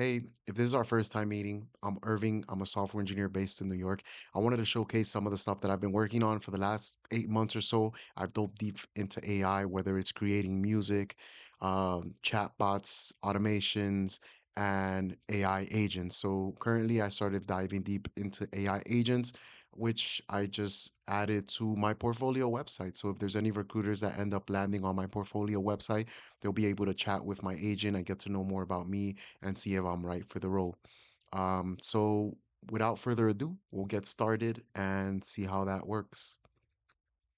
Hey, if this is our first time meeting, I'm Irving. I'm a software engineer based in New York. I wanted to showcase some of the stuff that I've been working on for the last 8 months or so. I've dove deep into AI, whether it's creating music, chatbots, automations, and AI agents. So currently, I started diving deep into AI agents, which I just added to my portfolio website. So if there's any recruiters that end up landing on my portfolio website, they'll be able to chat with my agent and get to know more about me and see if I'm right for the role. So without further ado, we'll get started and see how that works.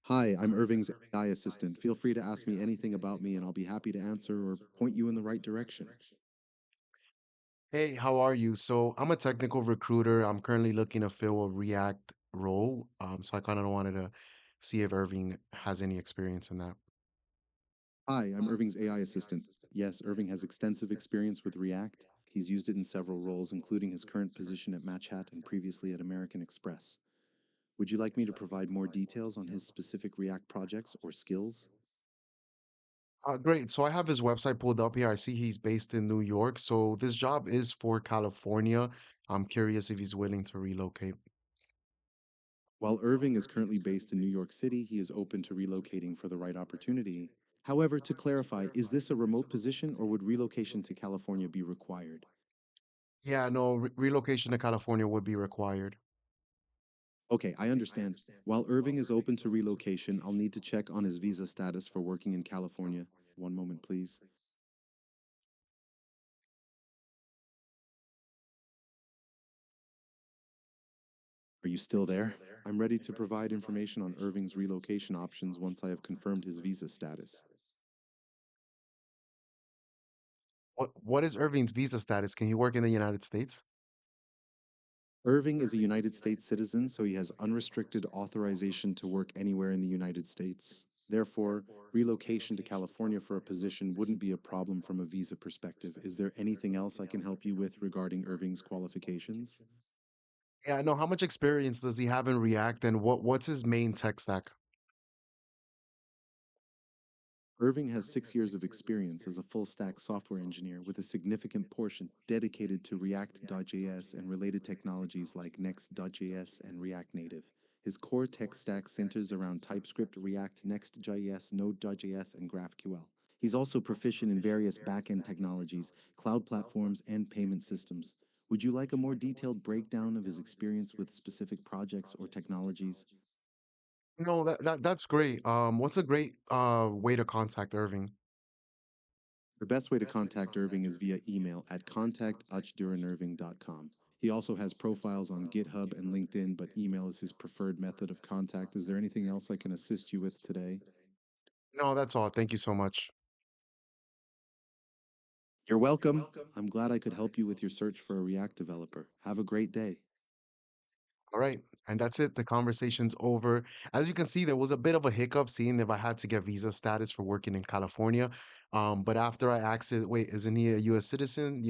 Hi, I'm Irving's AI assistant. Feel free to ask me anything about me and I'll be happy to answer or point you in the right direction. Hey, how are you? So I'm a technical recruiter. I'm currently looking to fill a React role. So I kind of wanted to see if Irving has any experience in that. Hi, I'm Irving's AI assistant. Yes, Irving has extensive experience with React. He's used it in several roles, including his current position at Match Hat and previously at American Express. Would you like me to provide more details on his specific React projects or skills? Great. So I have his website pulled up here. I see he's based in New York. So this job is for California. I'm curious if he's willing to relocate. While Irving is currently based in New York City, he is open to relocating for the right opportunity. However, to clarify, is this a remote position or would relocation to California be required? Yeah, no, relocation to California would be required. Okay, I understand. While Irving is open to relocation, I'll need to check on his visa status for working in California. One moment, please. Are you still there? I'm ready to provide information on Irving's relocation options once I have confirmed his visa status. What is Irving's visa status? Can he work in the United States? Irving is a United States citizen, so he has unrestricted authorization to work anywhere in the United States. Therefore, relocation to California for a position wouldn't be a problem from a visa perspective. Is there anything else I can help you with regarding Irving's qualifications? Yeah, no, how much experience does he have in React and what's his main tech stack? Irving has 6 years of experience as a full stack software engineer with a significant portion dedicated to React.js and related technologies like Next.js and React Native. His core tech stack centers around TypeScript, React, Next.js, Node.js, and GraphQL. He's also proficient in various backend technologies, cloud platforms, and payment systems. Would you like a more detailed breakdown of his experience with specific projects or technologies? No, that's great. What's a great way to contact Irving? The best way to contact Irving is via email at contact@duranirving.com. He also has profiles on GitHub and LinkedIn, but email is his preferred method of contact. Is there anything else I can assist you with today? No, that's all. Thank you so much. You're welcome. I'm glad I could help you with your search for a React developer. Have a great day. All right. And that's it. The conversation's over. As you can see, there was a bit of a hiccup seeing if I had to get visa status for working in California. But after I asked it, wait, isn't he a US citizen?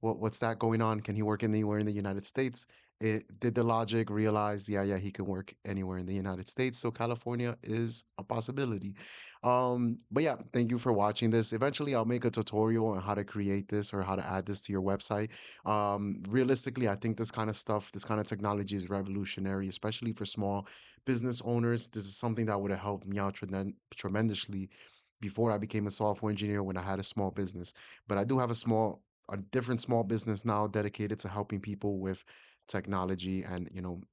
What's that going on? Can he work anywhere in the United States? It did the logic, realized, yeah, he can work anywhere in the United States. So California is a possibility. But yeah, thank you for watching this. Eventually, I'll make a tutorial on how to create this or how to add this to your website. Realistically, I think this kind of stuff, this kind of technology is revolutionary, especially for small business owners. This is something that would have helped me out tremendously before I became a software engineer when I had a small business. But I do have a different small business now dedicated to helping people with technology and,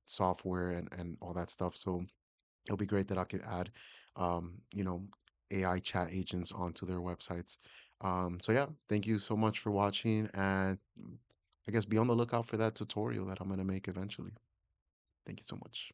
software and all that stuff. So it'll be great that I could add, um, you know, AI chat agents onto their websites. So yeah, thank you so much for watching, and I guess be on the lookout for that tutorial that I'm gonna make eventually. Thank you so much.